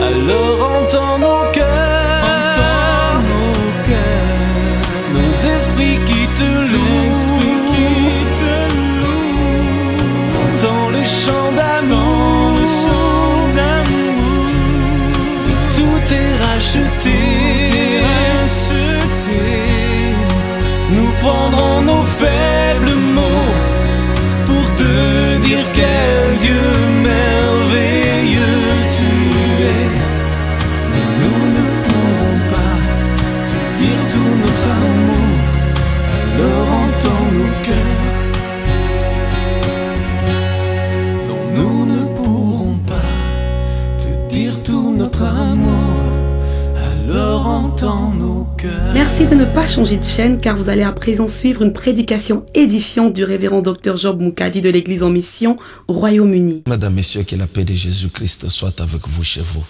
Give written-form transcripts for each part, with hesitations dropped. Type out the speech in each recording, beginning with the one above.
Alors entends nos cœurs, nos esprits qui te louent, entends les chants d'amour, tout est racheté. Nous prendrons nos faibles mots pour te dire quel Dieu merveilleux tu es. Mais nous ne pourrons pas te dire tout notre amour, alors entends nos cœurs. Non, nous ne pourrons pas te dire tout notre amour, alors entends nos cœurs. Merci de ne pas changer de chaîne car vous allez à présent suivre une prédication édifiante du révérend Dr Job Moukadi de l'Église en mission au Royaume-Uni. Mesdames, Messieurs, que la paix de Jésus-Christ soit avec vous chez vous.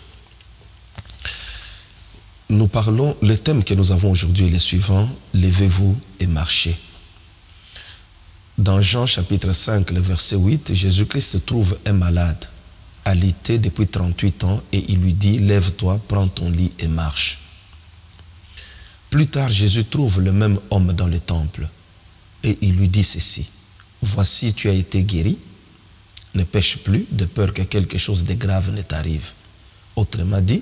Nous parlons, le thème que nous avons aujourd'hui est le suivant, levez-vous et marchez. Dans Jean chapitre 5, le verset 8, Jésus-Christ trouve un malade, alité depuis 38 ans, et il lui dit, lève-toi, prends ton lit et marche. Plus tard, Jésus trouve le même homme dans le temple et il lui dit ceci, voici tu as été guéri, ne pêche plus de peur que quelque chose de grave ne t'arrive. Autrement dit,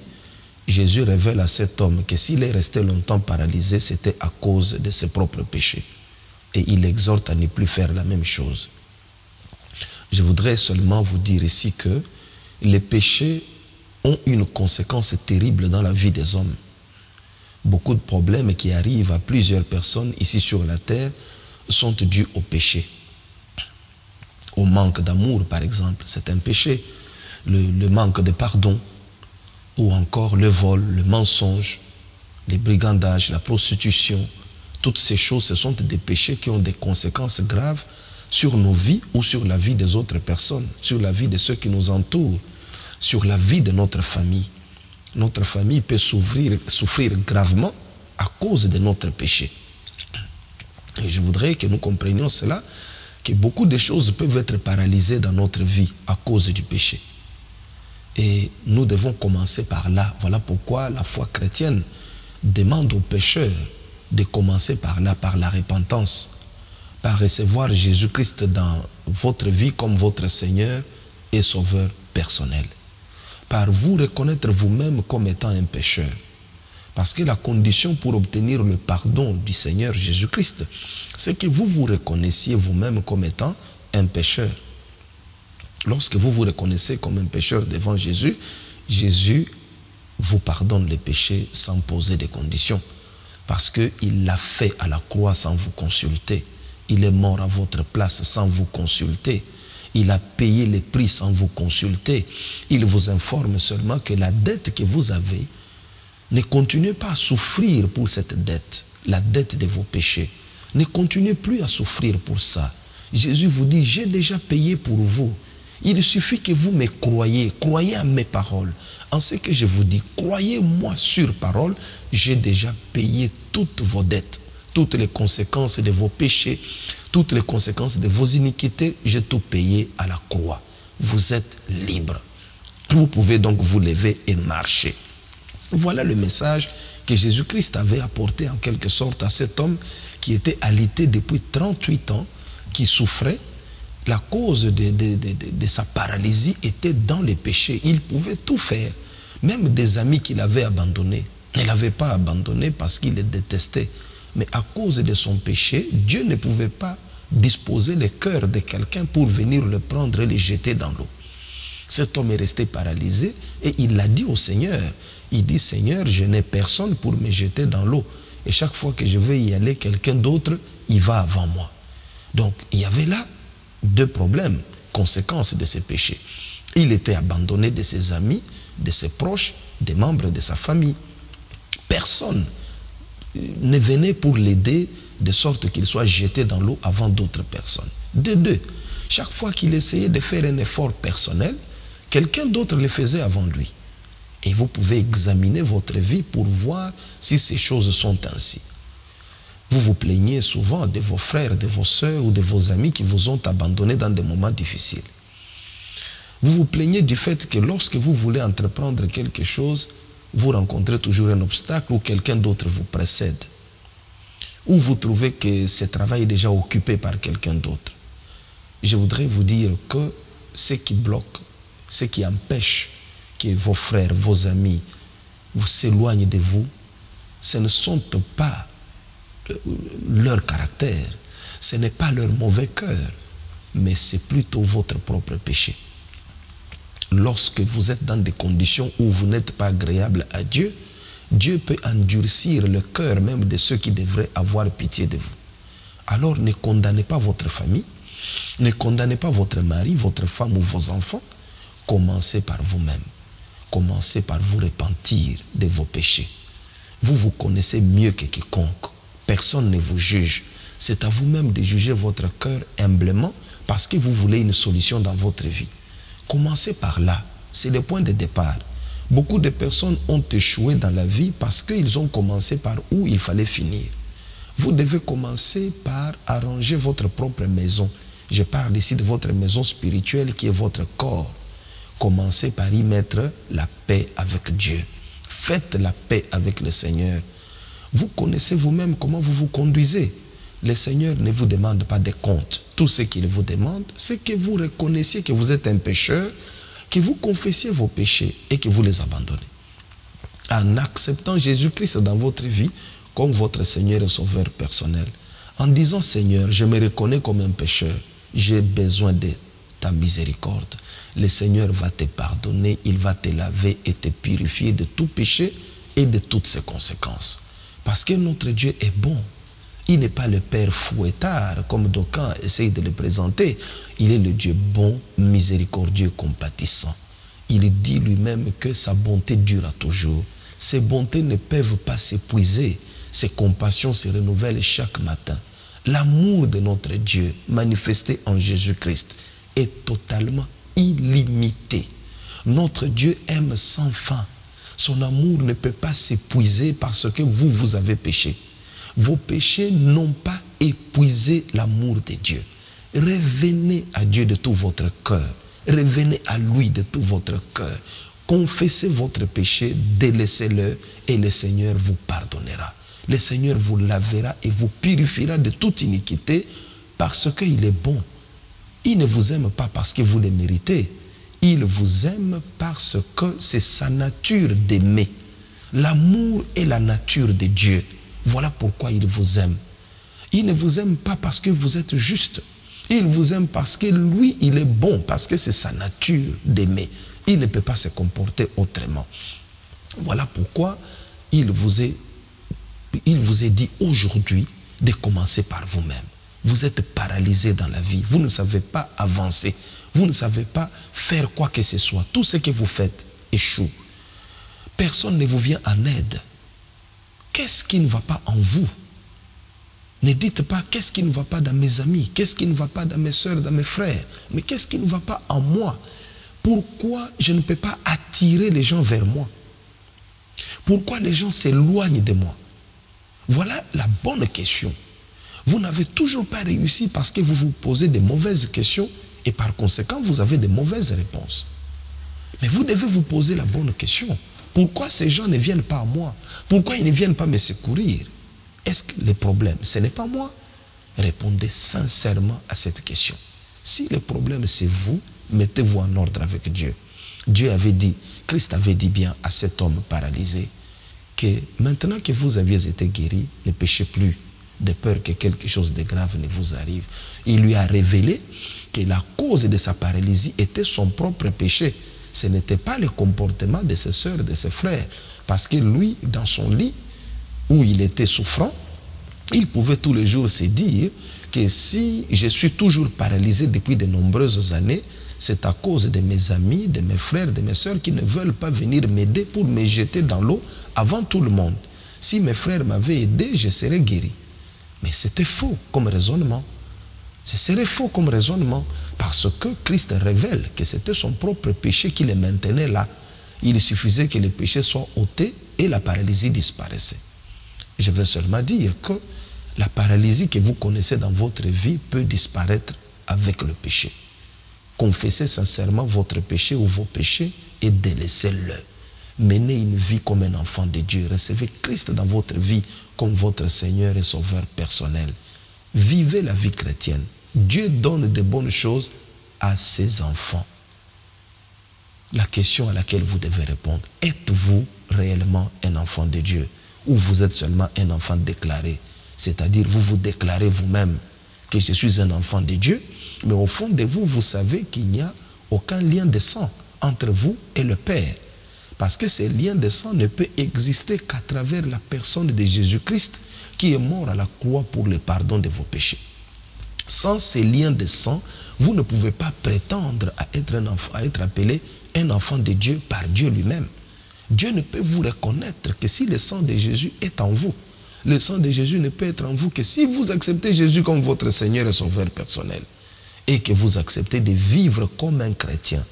Jésus révèle à cet homme que s'il est resté longtemps paralysé, c'était à cause de ses propres péchés. Et il l'exhorte à ne plus faire la même chose. Je voudrais seulement vous dire ici que les péchés ont une conséquence terrible dans la vie des hommes. Beaucoup de problèmes qui arrivent à plusieurs personnes ici sur la terre sont dus au péché. Au manque d'amour, par exemple, c'est un péché. Le manque de pardon, ou encore le vol, le mensonge, les brigandages, la prostitution. Toutes ces choses, ce sont des péchés qui ont des conséquences graves sur nos vies ou sur la vie des autres personnes, sur la vie de ceux qui nous entourent, sur la vie de notre famille. Notre famille peut souffrir gravement à cause de notre péché. Et je voudrais que nous comprenions cela, que beaucoup de choses peuvent être paralysées dans notre vie à cause du péché. Et nous devons commencer par là. Voilà pourquoi la foi chrétienne demande aux pécheurs de commencer par là, par la repentance, par recevoir Jésus-Christ dans votre vie comme votre Seigneur et Sauveur personnel. Par vous reconnaître vous-même comme étant un pécheur. Parce que la condition pour obtenir le pardon du Seigneur Jésus-Christ, c'est que vous vous reconnaissiez vous-même comme étant un pécheur. Lorsque vous vous reconnaissez comme un pécheur devant Jésus, Jésus vous pardonne les péchés sans poser de conditions. Parce qu'il l'a fait à la croix sans vous consulter. Il est mort à votre place sans vous consulter. Il a payé les prix sans vous consulter. Il vous informe seulement que la dette que vous avez, ne continuez pas à souffrir pour cette dette, la dette de vos péchés. Ne continuez plus à souffrir pour ça. Jésus vous dit, j'ai déjà payé pour vous. Il suffit que vous me croyez, croyez à mes paroles. En ce que je vous dis, croyez-moi sur parole, j'ai déjà payé toutes vos dettes, toutes les conséquences de vos péchés, toutes les conséquences de vos iniquités, j'ai tout payé à la croix. Vous êtes libre. Vous pouvez donc vous lever et marcher. Voilà le message que Jésus-Christ avait apporté en quelque sorte à cet homme qui était alité depuis 38 ans, qui souffrait. La cause de sa paralysie était dans les péchés. Il pouvait tout faire. Même des amis qu'il avait abandonnés. Il ne l'avait pas abandonné parce qu'il les détestait. Mais à cause de son péché, Dieu ne pouvait pas disposer le cœur de quelqu'un pour venir le prendre et le jeter dans l'eau. Cet homme est resté paralysé et il l'a dit au Seigneur. Il dit, Seigneur, je n'ai personne pour me jeter dans l'eau. Et chaque fois que je vais y aller, quelqu'un d'autre, il va avant moi. Donc, il y avait là deux problèmes, conséquences de ses péchés. Il était abandonné de ses amis, de ses proches, des membres de sa famille. Personne ne venait pour l'aider de sorte qu'il soit jeté dans l'eau avant d'autres personnes. De deux, chaque fois qu'il essayait de faire un effort personnel, quelqu'un d'autre le faisait avant lui. Et vous pouvez examiner votre vie pour voir si ces choses sont ainsi. Vous vous plaignez souvent de vos frères, de vos sœurs ou de vos amis qui vous ont abandonné dans des moments difficiles. Vous vous plaignez du fait que lorsque vous voulez entreprendre quelque chose, vous rencontrez toujours un obstacle ou quelqu'un d'autre vous précède. Ou vous trouvez que ce travail est déjà occupé par quelqu'un d'autre. Je voudrais vous dire que ce qui bloque, ce qui empêche que vos frères, vos amis vous s'éloignent de vous, ce ne sont pas leur caractère, ce n'est pas leur mauvais cœur, mais c'est plutôt votre propre péché. Lorsque vous êtes dans des conditions où vous n'êtes pas agréable à Dieu, Dieu peut endurcir le cœur même de ceux qui devraient avoir pitié de vous. Alors ne condamnez pas votre famille, ne condamnez pas votre mari, votre femme ou vos enfants. Commencez par vous-même. Commencez par vous repentir de vos péchés. Vous vous connaissez mieux que quiconque. Personne ne vous juge. C'est à vous-même de juger votre cœur humblement parce que vous voulez une solution dans votre vie. Commencez par là. C'est le point de départ. Beaucoup de personnes ont échoué dans la vie parce qu'ils ont commencé par où il fallait finir. Vous devez commencer par arranger votre propre maison. Je parle ici de votre maison spirituelle qui est votre corps. Commencez par y mettre la paix avec Dieu. Faites la paix avec le Seigneur. Vous connaissez vous-même comment vous vous conduisez. Le Seigneur ne vous demande pas de comptes. Tout ce qu'il vous demande, c'est que vous reconnaissiez que vous êtes un pécheur, que vous confessiez vos péchés et que vous les abandonnez. En acceptant Jésus-Christ dans votre vie comme votre Seigneur et Sauveur personnel. En disant, Seigneur, je me reconnais comme un pécheur. J'ai besoin de ta miséricorde. Le Seigneur va te pardonner, il va te laver et te purifier de tout péché et de toutes ses conséquences. Parce que notre Dieu est bon. Il n'est pas le Père fouettard, comme d'aucuns essayent de le présenter. Il est le Dieu bon, miséricordieux, compatissant. Il dit lui-même que sa bonté durera toujours. Ses bontés ne peuvent pas s'épuiser. Ses compassions se renouvellent chaque matin. L'amour de notre Dieu, manifesté en Jésus-Christ, est totalement illimité. Notre Dieu aime sans fin. Son amour ne peut pas s'épuiser parce que vous avez péché. Vos péchés n'ont pas épuisé l'amour de Dieu. Revenez à Dieu de tout votre cœur. Revenez à lui de tout votre cœur. Confessez votre péché, délaissez-le et le Seigneur vous pardonnera. Le Seigneur vous lavera et vous purifiera de toute iniquité parce qu'il est bon. Il ne vous aime pas parce que vous le méritez. Il vous aime parce que c'est sa nature d'aimer. L'amour est la nature de Dieu. Voilà pourquoi il vous aime. Il ne vous aime pas parce que vous êtes juste. Il vous aime parce que lui, il est bon, parce que c'est sa nature d'aimer. Il ne peut pas se comporter autrement. Voilà pourquoi il vous est dit aujourd'hui de commencer par vous-même. Vous êtes paralysé dans la vie. Vous ne savez pas avancer. Vous ne savez pas faire quoi que ce soit. Tout ce que vous faites échoue. Personne ne vous vient en aide. Qu'est-ce qui ne va pas en vous? Ne dites pas qu'est-ce qui ne va pas dans mes amis, qu'est-ce qui ne va pas dans mes soeurs, dans mes frères, mais qu'est-ce qui ne va pas en moi? Pourquoi je ne peux pas attirer les gens vers moi? Pourquoi les gens s'éloignent de moi? Voilà la bonne question. Vous n'avez toujours pas réussi parce que vous vous posez de mauvaises questions et par conséquent vous avez de mauvaises réponses. Mais vous devez vous poser la bonne question. Pourquoi ces gens ne viennent pas à moi? Pourquoi ils ne viennent pas me secourir? Est-ce que le problème, ce n'est pas moi? Répondez sincèrement à cette question. Si le problème c'est vous, mettez-vous en ordre avec Dieu. Dieu avait dit, Christ avait dit bien à cet homme paralysé que maintenant que vous aviez été guéri, ne péchez plus de peur que quelque chose de grave ne vous arrive. Il lui a révélé que la cause de sa paralysie était son propre péché. Ce n'était pas le comportement de ses soeurs, de ses frères. Parce que lui, dans son lit, où il était souffrant, il pouvait tous les jours se dire que si je suis toujours paralysé depuis de nombreuses années, c'est à cause de mes amis, de mes frères, de mes soeurs qui ne veulent pas venir m'aider pour me jeter dans l'eau avant tout le monde. Si mes frères m'avaient aidé, je serais guéri. Mais c'était faux comme raisonnement. Ce serait faux comme raisonnement parce que Christ révèle que c'était son propre péché qui le maintenait là. Il suffisait que le péché soit ôté et la paralysie disparaissait. Je veux seulement dire que la paralysie que vous connaissez dans votre vie peut disparaître avec le péché. Confessez sincèrement votre péché ou vos péchés et délaissez-le. Menez une vie comme un enfant de Dieu. Recevez Christ dans votre vie comme votre Seigneur et Sauveur personnel. Vivez la vie chrétienne. Dieu donne de bonnes choses à ses enfants. La question à laquelle vous devez répondre, êtes-vous réellement un enfant de Dieu ou vous êtes seulement un enfant déclaré? C'est-à-dire, vous vous déclarez vous-même que je suis un enfant de Dieu, mais au fond de vous, vous savez qu'il n'y a aucun lien de sang entre vous et le Père. Parce que ce lien de sang ne peut exister qu'à travers la personne de Jésus-Christ qui est mort à la croix pour le pardon de vos péchés. Sans ces liens de sang, vous ne pouvez pas prétendre à être un enfant, à être appelé un enfant de Dieu par Dieu lui-même. Dieu ne peut vous reconnaître que si le sang de Jésus est en vous. Le sang de Jésus ne peut être en vous que si vous acceptez Jésus comme votre Seigneur et Sauveur personnel et que vous acceptez de vivre comme un chrétien.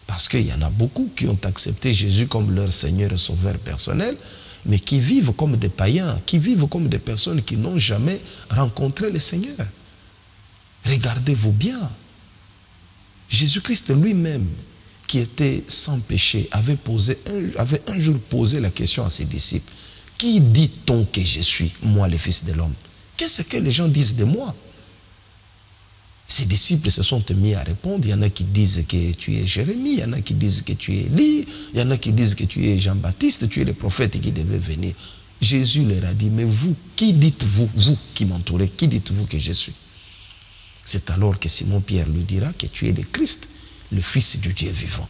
Parce qu'il y en a beaucoup qui ont accepté Jésus comme leur Seigneur et Sauveur personnel, mais qui vivent comme des païens, qui vivent comme des personnes qui n'ont jamais rencontré le Seigneur. Regardez-vous bien. Jésus-Christ lui-même, qui était sans péché, avait un jour posé la question à ses disciples. Qui dit-on que je suis, moi le Fils de l'homme? Qu'est-ce que les gens disent de moi? Ses disciples se sont mis à répondre. Il y en a qui disent que tu es Jérémie, il y en a qui disent que tu es Élie, il y en a qui disent que tu es Jean-Baptiste, tu es le prophète qui devait venir. Jésus leur a dit, mais vous, qui dites-vous, vous qui m'entourez, qui dites-vous que je suis? C'est alors que Simon-Pierre lui dira que tu es le Christ, le Fils du Dieu vivant.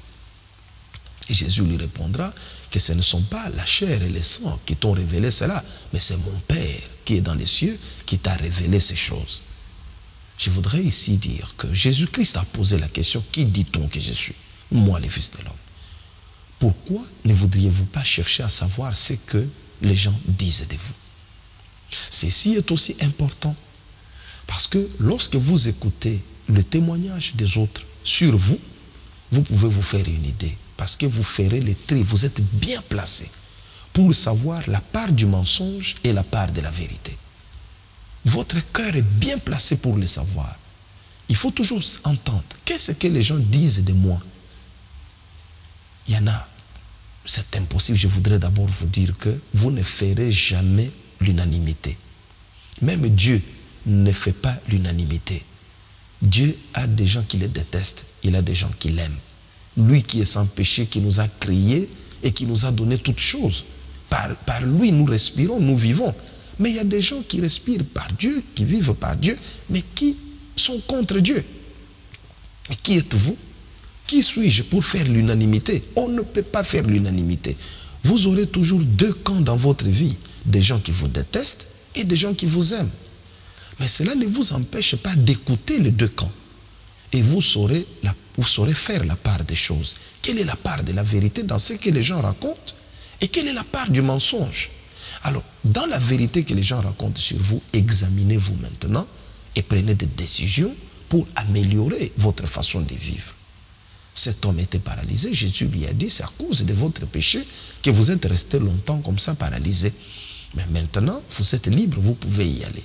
Et Jésus lui répondra que ce ne sont pas la chair et le sang qui t'ont révélé cela, mais c'est mon Père qui est dans les cieux qui t'a révélé ces choses. Je voudrais ici dire que Jésus-Christ a posé la question, qui dit-on que je suis? Moi, le Fils de l'homme. Pourquoi ne voudriez-vous pas chercher à savoir ce que les gens disent de vous? Ceci est aussi important parce que lorsque vous écoutez le témoignage des autres sur vous, vous pouvez vous faire une idée parce que vous ferez le tri, vous êtes bien placé pour savoir la part du mensonge et la part de la vérité. Votre cœur est bien placé pour le savoir. Il faut toujours entendre. Qu'est-ce que les gens disent de moi? Il y en a. C'est impossible. Je voudrais d'abord vous dire que vous ne ferez jamais l'unanimité. Même Dieu ne fait pas l'unanimité. Dieu a des gens qui le détestent. Il a des gens qui l'aiment. Lui qui est sans péché, qui nous a créés et qui nous a donné toutes choses. Par lui, nous respirons, nous vivons. Mais il y a des gens qui respirent par Dieu, qui vivent par Dieu, mais qui sont contre Dieu. Et qui êtes-vous? Qui suis-je pour faire l'unanimité? On ne peut pas faire l'unanimité. Vous aurez toujours deux camps dans votre vie. Des gens qui vous détestent et des gens qui vous aiment. Mais cela ne vous empêche pas d'écouter les deux camps. Et vous saurez faire la part des choses. Quelle est la part de la vérité dans ce que les gens racontent? Et quelle est la part du mensonge? Alors, dans la vérité que les gens racontent sur vous, examinez-vous maintenant et prenez des décisions pour améliorer votre façon de vivre. Cet homme était paralysé. Jésus lui a dit, c'est à cause de votre péché que vous êtes resté longtemps comme ça paralysé. Mais maintenant, vous êtes libre, vous pouvez y aller.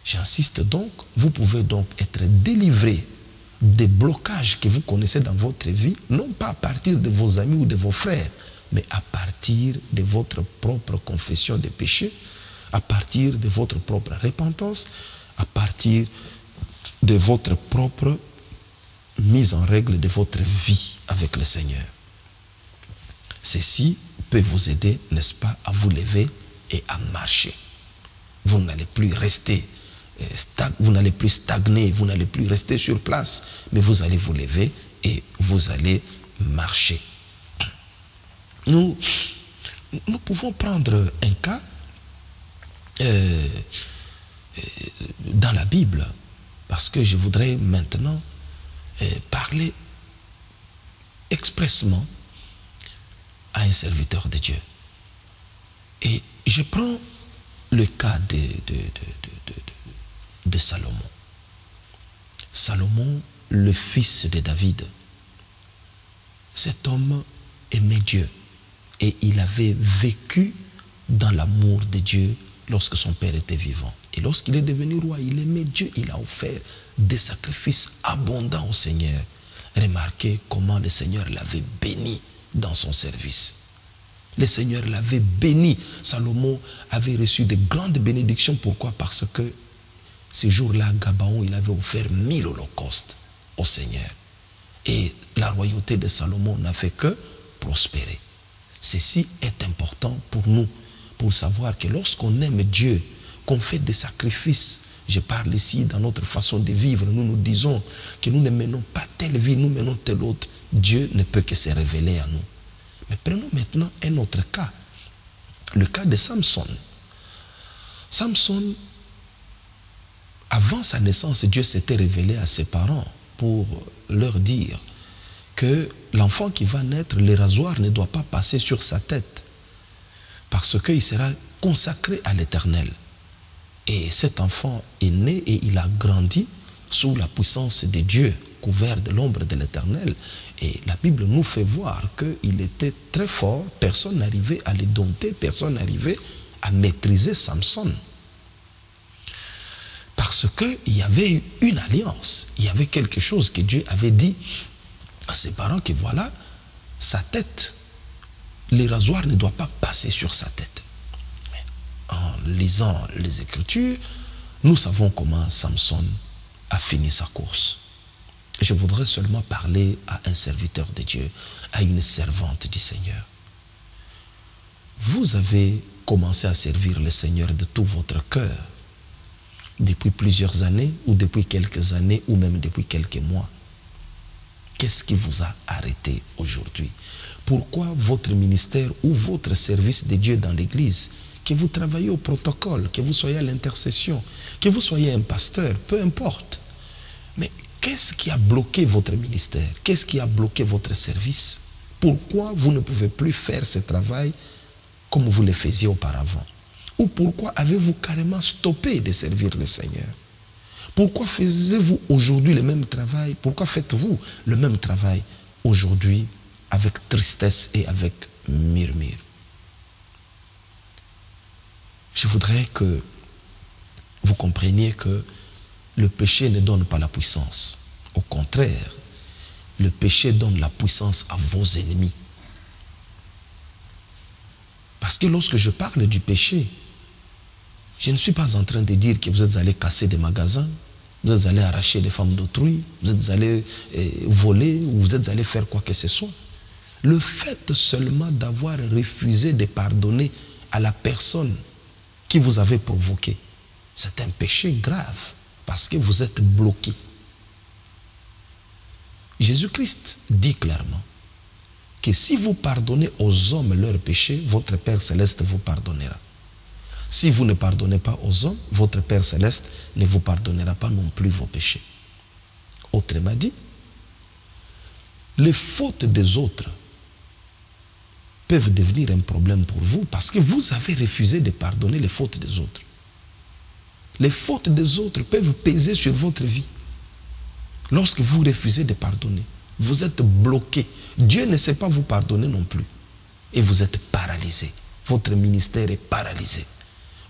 J'insiste donc, vous pouvez donc être délivré des blocages que vous connaissez dans votre vie, non pas à partir de vos amis ou de vos frères, mais à partir de votre propre confession des péchés, à partir de votre propre repentance, à partir de votre propre mise en règle de votre vie avec le Seigneur. Ceci peut vous aider, n'est-ce pas, à vous lever et à marcher. Vous n'allez plus rester, vous n'allez plus stagner, vous n'allez plus rester sur place, mais vous allez vous lever et vous allez marcher. Nous pouvons prendre un cas dans la Bible, parce que je voudrais maintenant parler expressement à un serviteur de Dieu. Et je prends le cas de Salomon. Salomon, le fils de David. Cet homme aimait Dieu. Et il avait vécu dans l'amour de Dieu lorsque son père était vivant. Et lorsqu'il est devenu roi, il aimait Dieu, il a offert des sacrifices abondants au Seigneur. Remarquez comment le Seigneur l'avait béni dans son service. Le Seigneur l'avait béni. Salomon avait reçu de grandes bénédictions. Pourquoi? Parce que ce jour-là, à Gabaon, il avait offert 1000 holocaustes au Seigneur. Et la royauté de Salomon n'a fait que prospérer. Ceci est important pour nous, pour savoir que lorsqu'on aime Dieu, qu'on fait des sacrifices, je parle ici dans notre façon de vivre, nous nous disons que nous ne menons pas telle vie, nous menons telle autre, Dieu ne peut que se révéler à nous. Mais prenons maintenant un autre cas, le cas de Samson. Samson, avant sa naissance, Dieu s'était révélé à ses parents pour leur dire que l'enfant qui va naître, le rasoir ne doit pas passer sur sa tête parce qu'il sera consacré à l'Éternel. Et cet enfant est né et il a grandi sous la puissance de Dieu, couvert de l'ombre de l'Éternel. Et la Bible nous fait voir qu'il était très fort, personne n'arrivait à le dompter, personne n'arrivait à maîtriser Samson. Parce qu'il y avait une alliance, il y avait quelque chose que Dieu avait dit à ses parents, que voilà, sa tête, le rasoir ne doit pas passer sur sa tête. Mais en lisant les Écritures, nous savons comment Samson a fini sa course. Je voudrais seulement parler à un serviteur de Dieu, à une servante du Seigneur. Vous avez commencé à servir le Seigneur de tout votre cœur, depuis plusieurs années, ou depuis quelques années, ou même depuis quelques mois. Qu'est-ce qui vous a arrêté aujourd'hui? Pourquoi votre ministère ou votre service de Dieu dans l'église, que vous travaillez au protocole, que vous soyez à l'intercession, que vous soyez un pasteur, peu importe. Mais qu'est-ce qui a bloqué votre ministère? Qu'est-ce qui a bloqué votre service? Pourquoi vous ne pouvez plus faire ce travail comme vous le faisiez auparavant? Ou pourquoi avez-vous carrément stoppé de servir le Seigneur? Pourquoi faisiez-vous aujourd'hui le même travail? Pourquoi faites-vous le même travail aujourd'hui avec tristesse et avec murmure? Je voudrais que vous compreniez que le péché ne donne pas la puissance. Au contraire, le péché donne la puissance à vos ennemis. Parce que lorsque je parle du péché, je ne suis pas en train de dire que vous êtes allés casser des magasins, vous êtes allés arracher les femmes d'autrui, vous êtes allés voler, ou vous êtes allés faire quoi que ce soit. Le fait seulement d'avoir refusé de pardonner à la personne qui vous avait provoqué, c'est un péché grave, parce que vous êtes bloqué. Jésus-Christ dit clairement que si vous pardonnez aux hommes leurs péchés, votre Père Céleste vous pardonnera. Si vous ne pardonnez pas aux hommes, votre Père Céleste ne vous pardonnera pas non plus vos péchés. Autrement dit, les fautes des autres peuvent devenir un problème pour vous parce que vous avez refusé de pardonner les fautes des autres. Les fautes des autres peuvent peser sur votre vie. Lorsque vous refusez de pardonner, vous êtes bloqué. Dieu ne sait pas vous pardonner non plus. Et vous êtes paralysé. Votre ministère est paralysé.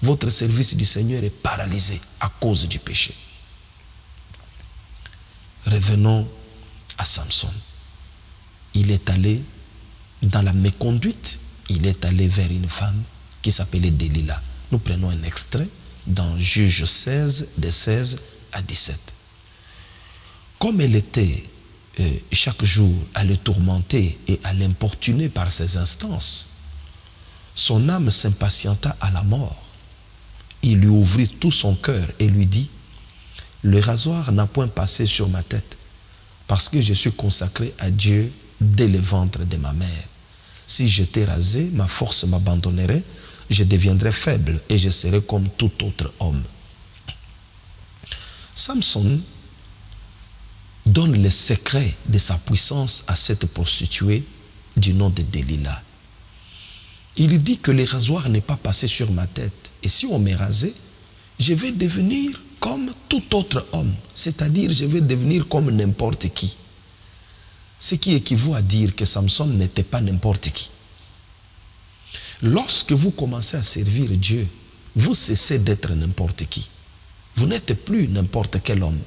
Votre service du Seigneur est paralysé à cause du péché. Revenons à Samson. Il est allé dans la méconduite, il est allé vers une femme qui s'appelait Delilah. Nous prenons un extrait dans Juge 16, de 16 à 17. Comme elle était chaque jour à le tourmenter et à l'importuner par ses instances, son âme s'impatienta à la mort. Il lui ouvrit tout son cœur et lui dit, « Le rasoir n'a point passé sur ma tête, parce que je suis consacré à Dieu dès le ventre de ma mère. Si j'étais rasé, ma force m'abandonnerait, je deviendrais faible et je serais comme tout autre homme. » Samson donne le secret de sa puissance à cette prostituée du nom de Delilah. Il dit que le rasoir n'est pas passé sur ma tête. Et si on m'est rasé, je vais devenir comme tout autre homme. C'est-à-dire, je vais devenir comme n'importe qui. Ce qui équivaut à dire que Samson n'était pas n'importe qui. Lorsque vous commencez à servir Dieu, vous cessez d'être n'importe qui. Vous n'êtes plus n'importe quel homme.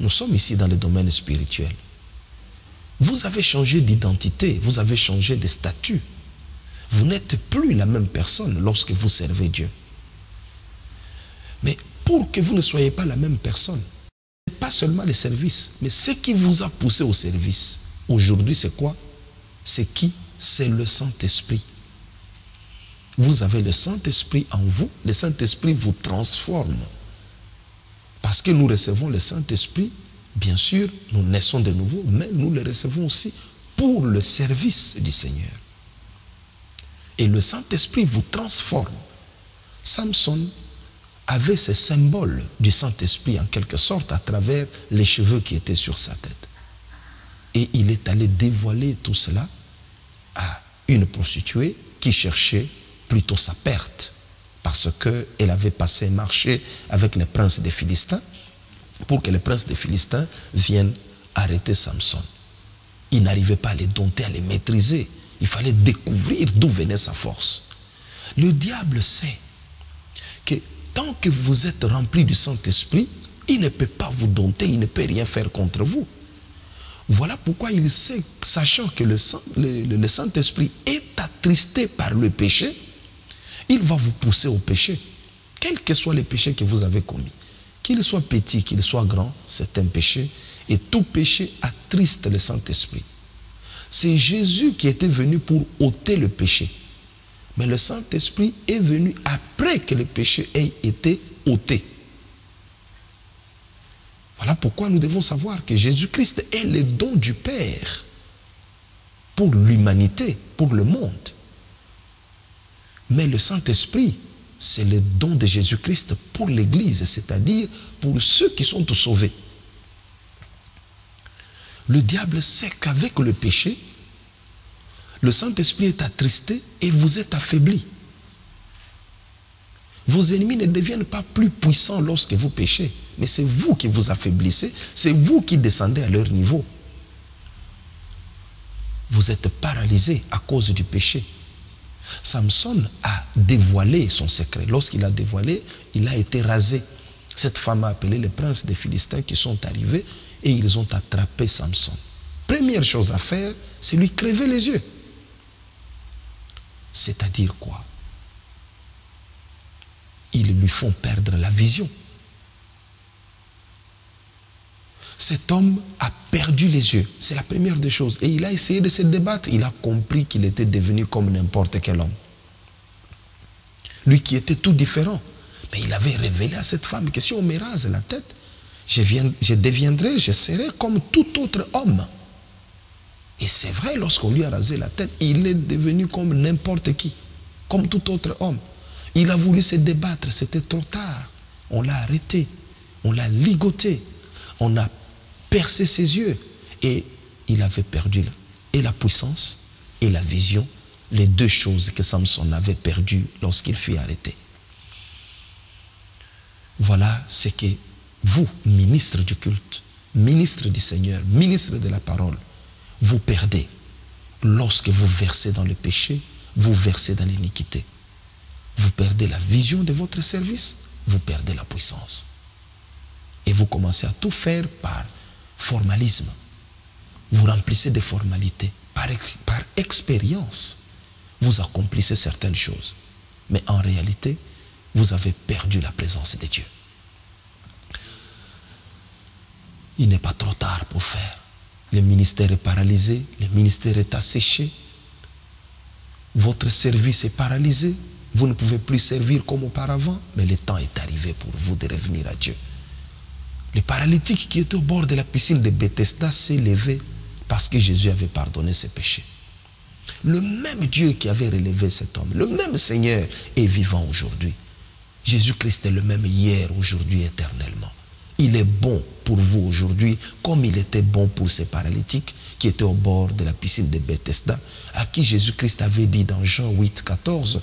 Nous sommes ici dans le domaine spirituel. Vous avez changé d'identité, vous avez changé de statut. Vous n'êtes plus la même personne lorsque vous servez Dieu. Mais pour que vous ne soyez pas la même personne, ce n'est pas seulement le service, mais ce qui vous a poussé au service. Aujourd'hui, c'est quoi? C'est qui? C'est le Saint-Esprit. Vous avez le Saint-Esprit en vous, le Saint-Esprit vous transforme. Parce que nous recevons le Saint-Esprit, bien sûr, nous naissons de nouveau, mais nous le recevons aussi pour le service du Seigneur. Et le Saint-Esprit vous transforme. Samson avait ce symbole du Saint-Esprit en quelque sorte à travers les cheveux qui étaient sur sa tête. Et il est allé dévoiler tout cela à une prostituée qui cherchait plutôt sa perte parce qu'elle avait passé un marché avec les princes des Philistins pour que les princes des Philistins viennent arrêter Samson. Il n'arrivait pas à les dompter, à les maîtriser. Il fallait découvrir d'où venait sa force. Le diable sait que tant que vous êtes rempli du Saint-Esprit, il ne peut pas vous dompter, il ne peut rien faire contre vous. Voilà pourquoi il sait, sachant que le Saint-Esprit est attristé par le péché, il va vous pousser au péché. Quel que soit le péché que vous avez commis, qu'il soit petit, qu'il soit grand, c'est un péché. Et tout péché attriste le Saint-Esprit. C'est Jésus qui était venu pour ôter le péché. Mais le Saint-Esprit est venu après que le péché ait été ôté. Voilà pourquoi nous devons savoir que Jésus-Christ est le don du Père pour l'humanité, pour le monde. Mais le Saint-Esprit, c'est le don de Jésus-Christ pour l'Église, c'est-à-dire pour ceux qui sont sauvés. Le diable sait qu'avec le péché, le Saint-Esprit est attristé et vous êtes affaibli. Vos ennemis ne deviennent pas plus puissants lorsque vous péchez, mais c'est vous qui vous affaiblissez, c'est vous qui descendez à leur niveau. Vous êtes paralysé à cause du péché. Samson a dévoilé son secret. Lorsqu'il a dévoilé, il a été rasé. Cette femme a appelé les princes des Philistins qui sont arrivés et ils ont attrapé Samson. Première chose à faire, c'est lui crever les yeux. C'est-à-dire quoi? Ils lui font perdre la vision. Cet homme a perdu les yeux. C'est la première des choses. Et il a essayé de se débattre. Il a compris qu'il était devenu comme n'importe quel homme. Lui qui était tout différent. Mais il avait révélé à cette femme que si on me rase la tête, je deviendrai, je serai comme tout autre homme. Et c'est vrai, lorsqu'on lui a rasé la tête, il est devenu comme n'importe qui, comme tout autre homme. Il a voulu se débattre, c'était trop tard. On l'a arrêté, on l'a ligoté, on a percé ses yeux. Et il avait perdu et la puissance et la vision, les deux choses que Samson avait perdues lorsqu'il fut arrêté. Voilà ce que vous, ministre du culte, ministre du Seigneur, ministre de la parole, vous perdez. Lorsque vous versez dans le péché, vous versez dans l'iniquité. Vous perdez la vision de votre service, vous perdez la puissance. Et vous commencez à tout faire par formalisme. Vous remplissez des formalités. Par expérience, vous accomplissez certaines choses. Mais en réalité, vous avez perdu la présence de Dieu. Il n'est pas trop tard pour faire. Le ministère est paralysé, le ministère est asséché. Votre service est paralysé. Vous ne pouvez plus servir comme auparavant, mais le temps est arrivé pour vous de revenir à Dieu. Le paralytique qui était au bord de la piscine de Bethesda s'est levé parce que Jésus avait pardonné ses péchés. Le même Dieu qui avait relevé cet homme, le même Seigneur est vivant aujourd'hui. Jésus-Christ est le même hier, aujourd'hui, éternellement. Il est bon pour vous aujourd'hui, comme il était bon pour ces paralytiques qui étaient au bord de la piscine de Bethesda, à qui Jésus-Christ avait dit dans Jean 8, 14,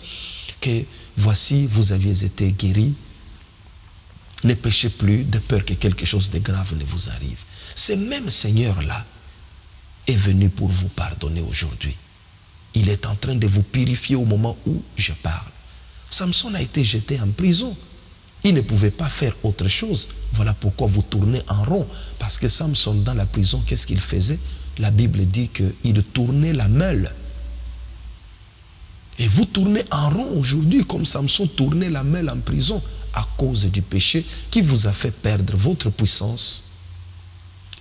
que voici, vous aviez été guéris, ne péchez plus de peur que quelque chose de grave ne vous arrive. Ce même Seigneur-là est venu pour vous pardonner aujourd'hui. Il est en train de vous purifier au moment où je parle. Samson a été jeté en prison. Il ne pouvait pas faire autre chose. Voilà pourquoi vous tournez en rond. Parce que Samson, dans la prison, qu'est-ce qu'il faisait? La Bible dit qu'il tournait la meule. Et vous tournez en rond aujourd'hui, comme Samson tournait la meule en prison, à cause du péché qui vous a fait perdre votre puissance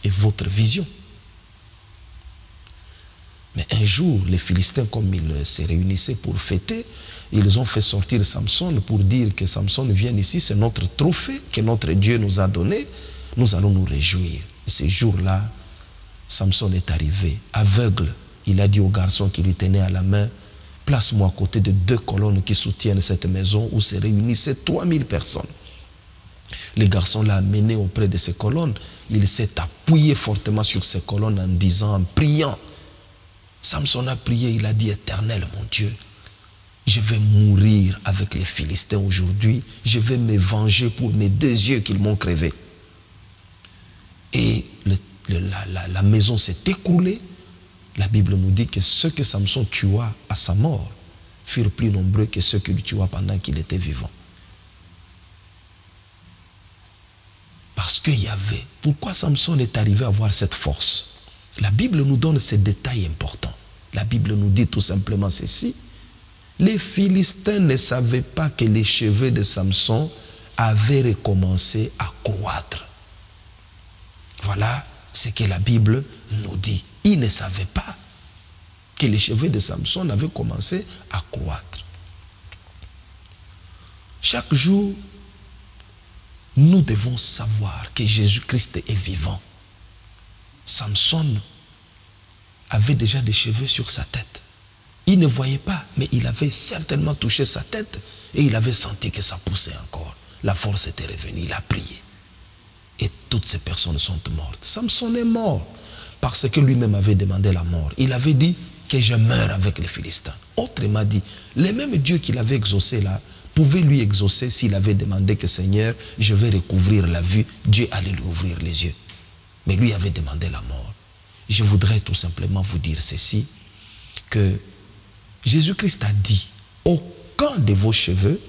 et votre vision. Mais un jour, les Philistins, comme ils se réunissaient pour fêter, ils ont fait sortir Samson pour dire que Samson vient ici, c'est notre trophée que notre Dieu nous a donné, nous allons nous réjouir. Et ce jour-là, Samson est arrivé, aveugle. Il a dit au garçon qui lui tenait à la main, place-moi à côté de 2 colonnes qui soutiennent cette maison où se réunissaient 3000 personnes. Le garçon l'a amené auprès de ces colonnes. Il s'est appuyé fortement sur ces colonnes en disant, en priant. Samson a prié, il a dit, Éternel mon Dieu, je vais mourir avec les Philistins aujourd'hui. Je vais me venger pour mes 2 yeux qu'ils m'ont crevé. Et la maison s'est écroulée. La Bible nous dit que ceux que Samson tua à sa mort furent plus nombreux que ceux qu'il tua pendant qu'il était vivant. Parce qu'il y avait... Pourquoi Samson est arrivé à avoir cette force? La Bible nous donne ces détails importants. La Bible nous dit tout simplement ceci. Les Philistins ne savaient pas que les cheveux de Samson avaient recommencé à croître. Voilà ce que la Bible nous dit. Ils ne savaient pas que les cheveux de Samson avaient commencé à croître. Chaque jour, nous devons savoir que Jésus-Christ est vivant. Samson avait déjà des cheveux sur sa tête. Il ne voyait pas, mais il avait certainement touché sa tête et il avait senti que ça poussait encore. La force était revenue, il a prié. Et toutes ces personnes sont mortes. Samson est mort parce que lui-même avait demandé la mort. Il avait dit que je meurs avec les Philistins. Autrement dit, le même Dieu qu'il avait exaucé là, pouvait lui exaucer s'il avait demandé que Seigneur, je vais recouvrir la vue. Dieu allait lui ouvrir les yeux. Mais lui avait demandé la mort. Je voudrais tout simplement vous dire ceci, que Jésus-Christ a dit, aucun de vos cheveux,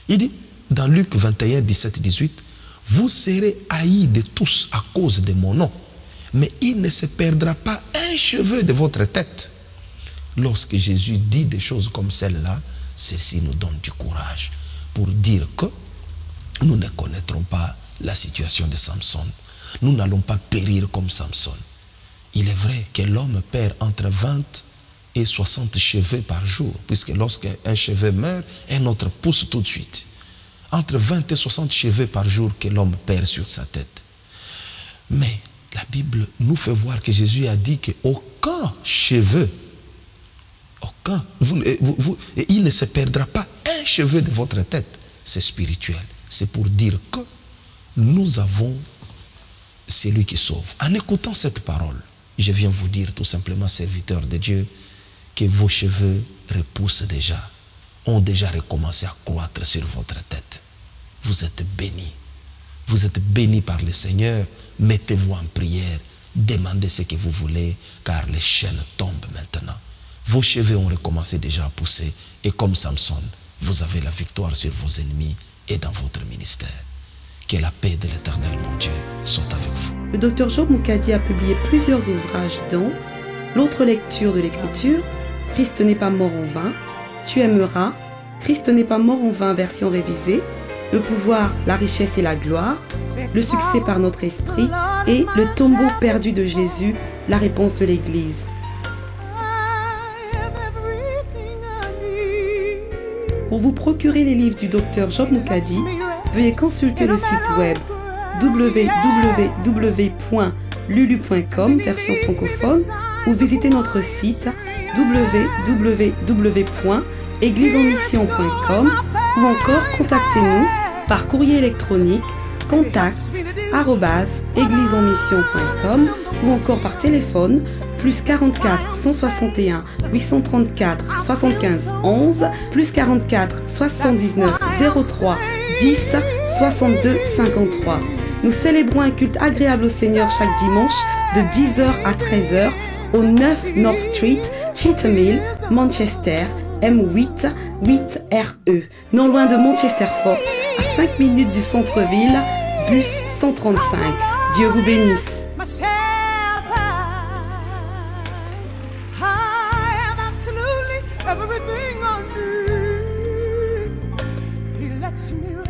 il dit dans Luc 21, 17, 18, vous serez haïs de tous à cause de mon nom, mais il ne se perdra pas un cheveu de votre tête. Lorsque Jésus dit des choses comme celle-là, ceci nous donne du courage pour dire que nous ne connaîtrons pas la situation de Samson. Nous n'allons pas périr comme Samson. Il est vrai que l'homme perd entre 20 et 60 cheveux par jour, puisque lorsqu'un cheveu meurt, un autre pousse tout de suite. Entre 20 et 60 cheveux par jour que l'homme perd sur sa tête. Mais la Bible nous fait voir que Jésus a dit qu'aucun cheveu, il ne se perdra pas un cheveu de votre tête. C'est spirituel. C'est pour dire que nous avons celui qui sauve. En écoutant cette parole, je viens vous dire tout simplement, serviteurs de Dieu, que vos cheveux repoussent déjà, ont déjà recommencé à croître sur votre tête. Vous êtes bénis. Vous êtes bénis par le Seigneur. Mettez-vous en prière. Demandez ce que vous voulez, car les chaînes tombent maintenant. Vos cheveux ont recommencé déjà à pousser. Et comme Samson, vous avez la victoire sur vos ennemis et dans votre ministère. Que la paix de l'Éternel, mon Dieu, soit avec vous. Le Dr Job Mukadi a publié plusieurs ouvrages dont L'autre lecture de l'Écriture, Christ n'est pas mort en vain, Tu aimeras, Christ n'est pas mort en vain version révisée, Le pouvoir, la richesse et la gloire, Le succès par notre esprit et Le tombeau perdu de Jésus, la réponse de l'Église. Pour vous procurer les livres du Dr Job Mukadi, veuillez consulter le site web www.lulu.com version francophone ou visiter notre site www.egliseenmission.com ou encore contactez-nous par courrier électronique contact@egliseenmission.com ou encore par téléphone plus 44 161 834 75 11 plus 44 79 03 10 62 53. Nous célébrons un culte agréable au Seigneur chaque dimanche de 10h à 13h au 9 North Street, Cheetham Hill, Manchester, M8 8RE, non loin de Manchester Fort, à 5 minutes du centre-ville, bus 135. Dieu vous bénisse. Everything I need, He lets me